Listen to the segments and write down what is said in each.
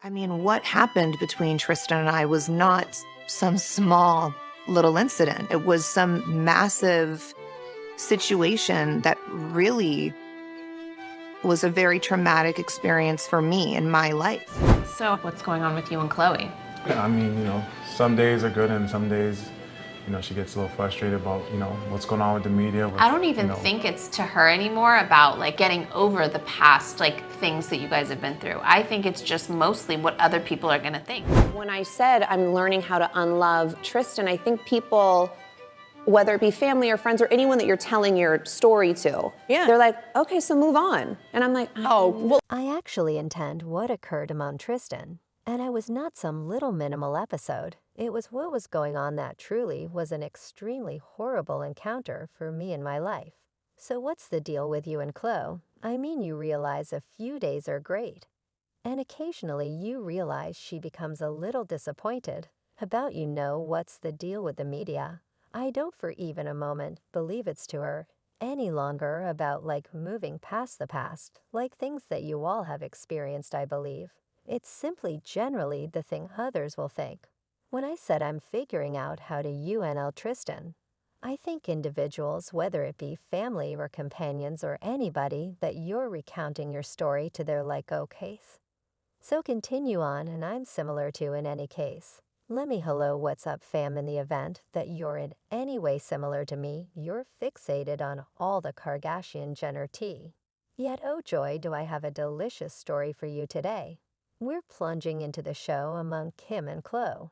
I mean, what happened between Tristan and I was not some small little incident. It was some massive situation that really was a very traumatic experience for me in my life. So what's going on with you and Khloe? Yeah, I mean, some days are good and some days, she gets a little frustrated about, what's going on with the media. I don't even think it's to her anymore about like getting over the past things that you guys have been through. I think it's just mostly what other people are gonna think. When I said I'm learning how to unlove Tristan, I think people, whether it be family or friends or anyone that you're telling your story to, they're like, okay, so move on. And I'm like, oh, well. I actually intend what occurred among Tristan, and I was not some little minimal episode. It was what was going on that truly was an extremely horrible encounter for me in my life. So what's the deal with you and Khloe? I mean, you realize a few days are great, and occasionally you realize she becomes a little disappointed about what's the deal with the media. I don't for even a moment believe it's to her any longer about moving past the past, like things that you all have experienced, I believe. It's simply generally the thing others will think. When I said I'm figuring out how to UNL Tristan, I think individuals, whether it be family or companions or anybody, that you're recounting your story to their case. So continue on, and I'm similar to in any case. Let me hello what's up fam in the event that you're in any way similar to me, you're fixated on all the Kardashian-Jenner tea. Yet oh joy do I have a delicious story for you today. We're plunging into the show among Kim and Khloe.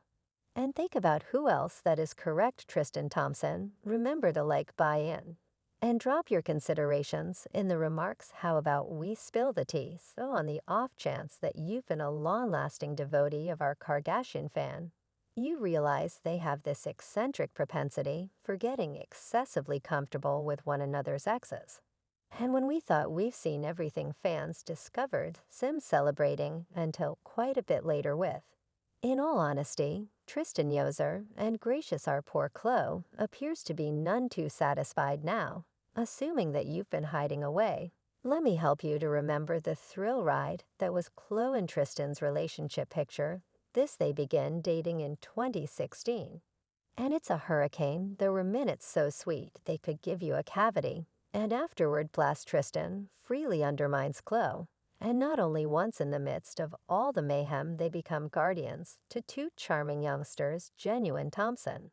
And think about who else that is correct, Tristan Thompson. Remember to buy in. And drop your considerations in the remarks. How about we spill the tea, so on the off chance that you've been a long-lasting devotee of our Kardashian fan, you realize they have this eccentric propensity for getting excessively comfortable with one another's exes. And when we thought we've seen everything, fans discovered Sim celebrating until quite a bit later with. In all honesty, Tristan Yoser and gracious our poor Khloe appears to be none too satisfied now, assuming that you've been hiding away. Let me help you to remember the thrill ride that was Khloe and Tristan's relationship picture. They begin dating in 2016. And it's a hurricane. There were minutes so sweet they could give you a cavity. And afterward blast Tristan freely undermines Khloe. And not only once in the midst of all the mayhem they become guardians to two charming youngsters, Genuine Thompson.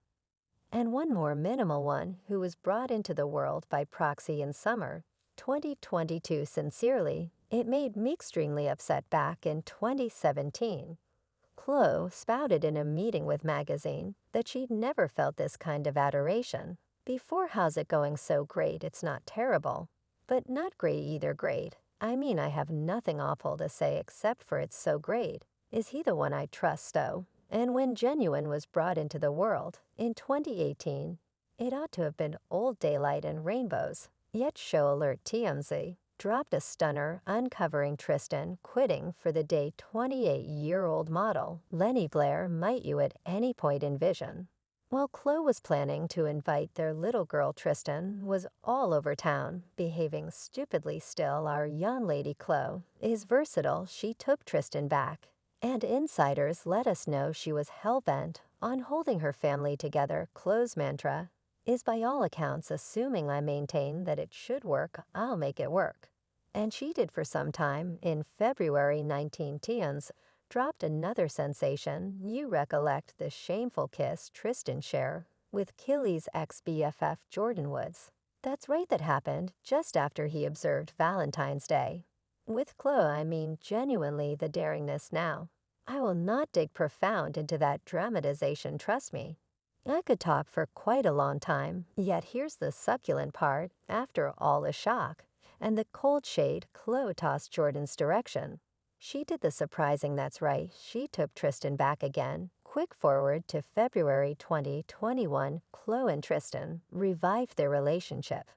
And one more minimal one who was brought into the world by proxy in summer 2022. Sincerely, it made me extremely upset back in 2017. Khloe spouted in a meeting with magazine that she'd never felt this kind of adoration before. How's it going? So great it's not terrible, but not great either. Great. I mean, I have nothing awful to say except for it's so great. Is he the one I trust though? And when Genuine was brought into the world in 2018, it ought to have been old daylight and rainbows. Yet show alert TMZ dropped a stunner uncovering Tristan quitting for the day 28-year-old model Lenny Blair might you at any point envision. While Khloe was planning to invite their little girl, Tristan was all over town, behaving stupidly. Still, our young lady Khloe is versatile. She took Tristan back, and insiders let us know she was hell-bent on holding her family together. Khloe's mantra is by all accounts, assuming I maintain that it should work, I'll make it work. And she did for some time. In February 19, Tians dropped another sensation. You recollect the shameful kiss Tristan shared with Khloe's ex-BFF Jordan Woods. That's right, that happened just after he observed Valentine's Day. With Khloe, I mean genuinely the daringness now. I will not dig profound into that dramatization, trust me. I could talk for quite a long time, yet here's the succulent part. After all the shock and the cold shade Khloe tossed Jordan's direction, she did the surprising. That's right, she took Tristan back again. Quick forward to February 2021, Khloe and Tristan revived their relationship.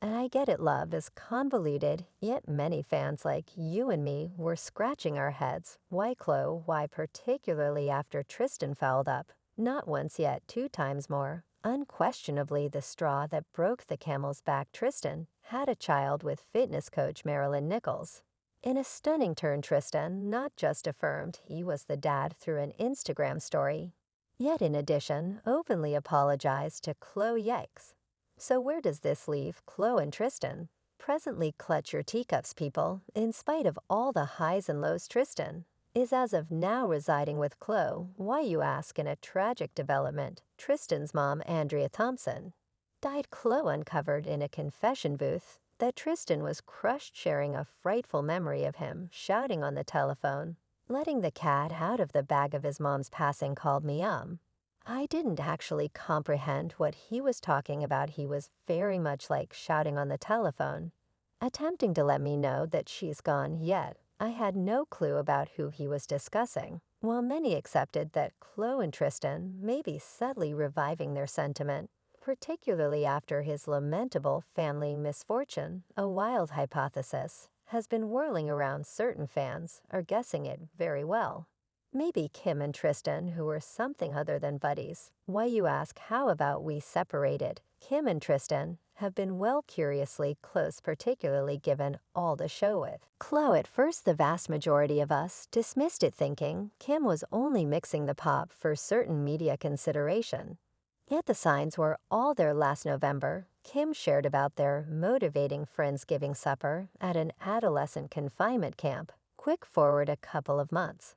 And I get it, love is convoluted, yet many fans like you and me were scratching our heads. Why Khloe? Why particularly after Tristan fouled up? Not once yet, 2 times more. Unquestionably the straw that broke the camel's back. Tristan had a child with fitness coach Marilyn Nichols. In a stunning turn, Tristan not just affirmed he was the dad through an Instagram story, yet in addition openly apologized to Khloe. Yikes. So where does this leave Khloe and Tristan? Presently clutch your teacups, people. In spite of all the highs and lows, Tristan is as of now residing with Khloe. Why, you ask? In a tragic development, Tristan's mom, Andrea Thompson, died. Khloe uncovered in a confession booth that Tristan was crushed, sharing a frightful memory of him shouting on the telephone, letting the cat out of the bag of his mom's passing. Called me I didn't actually comprehend what he was talking about. He was very much like shouting on the telephone, attempting to let me know that she's gone, yet I had no clue about who he was discussing. While many accepted that Khloe and Tristan may be subtly reviving their sentiment, particularly after his lamentable family misfortune, a wild hypothesis has been whirling around. Certain fans are guessing it very well. Maybe Kim and Tristan, who were something other than buddies. Why, you ask? How about we separated? Kim and Tristan have been curiously close, particularly given all the show with Khloe. At first, the vast majority of us dismissed it, thinking Kim was only mixing the pop for certain media consideration. Yet the signs were all there. Last November, Kim shared about their motivating Friendsgiving supper at an adolescent confinement camp. Quick forward a couple of months,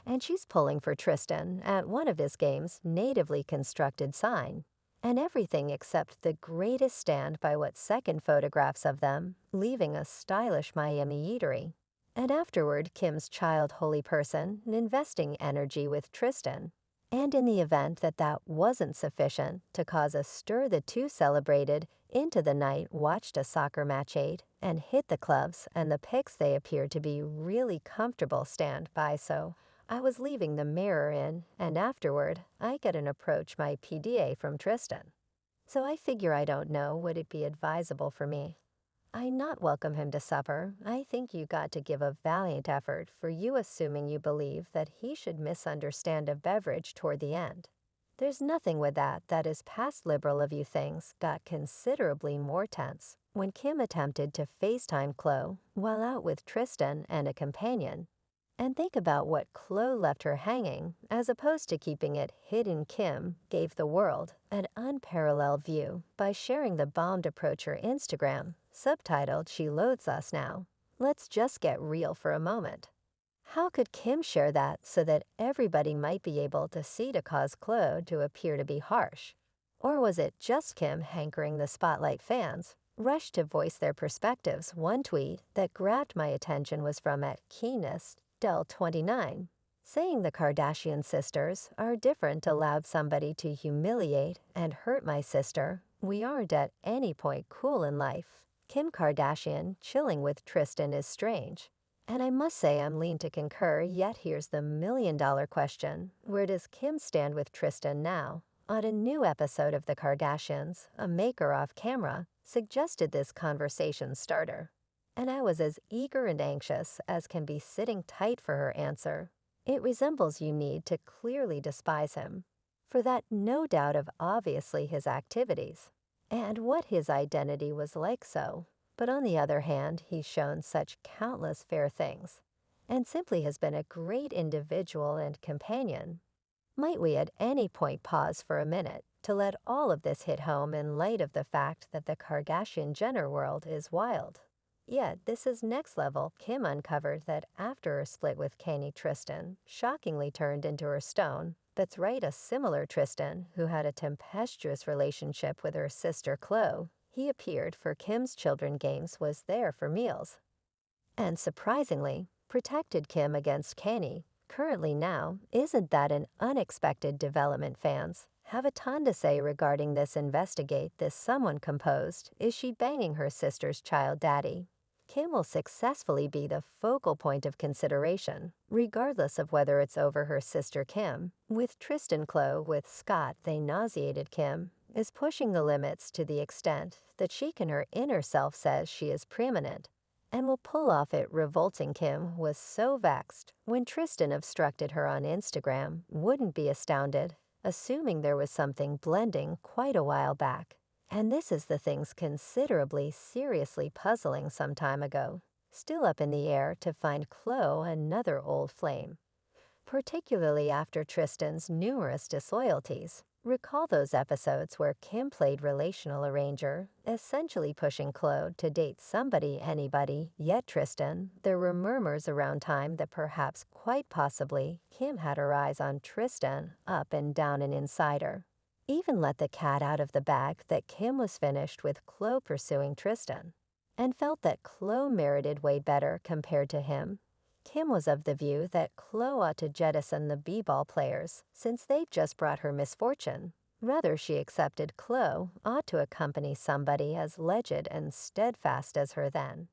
and she's pulling for Tristan at one of his games, natively constructed sign, and everything except the greatest stand by what second photographs of them leaving a stylish Miami eatery. And afterward, Kim's child holy person investing energy with Tristan. And in the event that that wasn't sufficient to cause a stir, the two celebrated into the night, watched a soccer match, ate, and hit the clubs, and the pics they appeared to be really comfortable stand by. So I was leaving the mirror in, and afterward, I get an approach my PDA from Tristan. So I figure, I don't know, would it be advisable for me? I not welcome him to supper. I think you got to give a valiant effort for you, assuming you believe that he should misunderstand a beverage toward the end. There's nothing with that. That is past liberal of you. Things got considerably more tense when Kim attempted to FaceTime Khloe while out with Tristan and a companion. And think about what Khloe left her hanging, as opposed to keeping it hidden. Kim gave the world an unparalleled view by sharing the bombed approach her Instagram, subtitled "She Loathes Us Now." Let's just get real for a moment. How could Kim share that so that everybody might be able to see, to cause Khloe to appear to be harsh? Or was it just Kim hankering the spotlight? Fans rushed to voice their perspectives. One tweet that grabbed my attention was from @Keenest Del 29, saying the Kardashian sisters are different. Allowed somebody to humiliate and hurt my sister. We aren't at any point cool in life. Kim Kardashian chilling with Tristan is strange. And I must say I'm lean to concur, yet here's the million-dollar question. Where does Kim stand with Tristan now? On a new episode of The Kardashians, a maker off camera suggested this conversation starter, and I was as eager and anxious as can be, sitting tight for her answer. It resembles you need to clearly despise him for that, no doubt of obviously his activities and what his identity was like. So, but on the other hand, he's shown such countless fair things and simply has been a great individual and companion. Might we at any point pause for a minute to let all of this hit home in light of the fact that the Kardashian-Jenner world is wild? Yet this is next level. Kim uncovered that after her split with Kanye, Tristan shockingly turned into her stone. That's right, a similar Tristan who had a tempestuous relationship with her sister Khloe. He appeared for Kim's children games, was there for meals, and surprisingly protected Kim against Kanye. Currently now, isn't that an unexpected development? Fans have a ton to say regarding this. Investigate this. Someone composed, is she banging her sister's child daddy? Kim will successfully be the focal point of consideration, regardless of whether it's over her sister Kim. With Tristan, Khloe with Scott, they nauseated Kim is pushing the limits to the extent that she can, her inner self says she is preeminent and will pull off it. Revolting. Kim was so vexed when Tristan obstructed her on Instagram. Wouldn't be astounded, assuming there was something blending quite a while back. And this is the things considerably seriously puzzling some time ago. still up in the air to find Khloe another old flame, particularly after Tristan's numerous disloyalties. Recall those episodes where Kim played relational arranger, essentially pushing Khloe to date somebody, anybody, yet Tristan. There were murmurs around time that perhaps, quite possibly, Kim had her eyes on Tristan, up and down and inside her. Even let the cat out of the bag that Kim was finished with Khloe pursuing Tristan, and felt that Khloe merited way better compared to him. Kim was of the view that Khloe ought to jettison the b-ball players, since they'd just brought her misfortune. Rather, she accepted Khloe ought to accompany somebody as legit and steadfast as her then.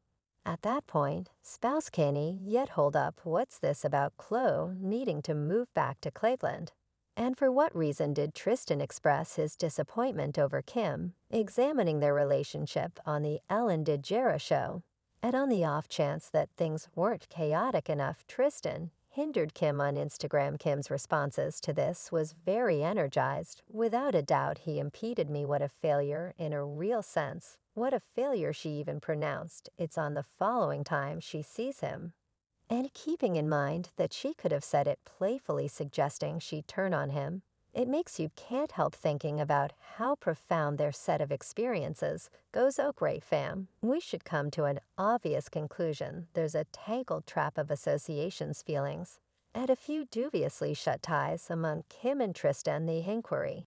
At that point, spouse Kenny yet hold up what's this about Khloe needing to move back to Cleveland. And for what reason did Tristan express his disappointment over Kim, examining their relationship on the Ellen DeGeneres show? And on the off chance that things weren't chaotic enough, Tristan hindered Kim on Instagram. Kim's responses to this was very energized. Without a doubt, he impeded me. What a failure in a real sense. What a failure, she even pronounced. It's on the following time she sees him. And keeping in mind that she could have said it playfully, suggesting she'd turn on him, it makes you can't help thinking about how profound their set of experiences goes. Oh great fam, we should come to an obvious conclusion. There's a tangled trap of associations feelings, and a few dubiously shut ties among Kim and Tristan. The inquiry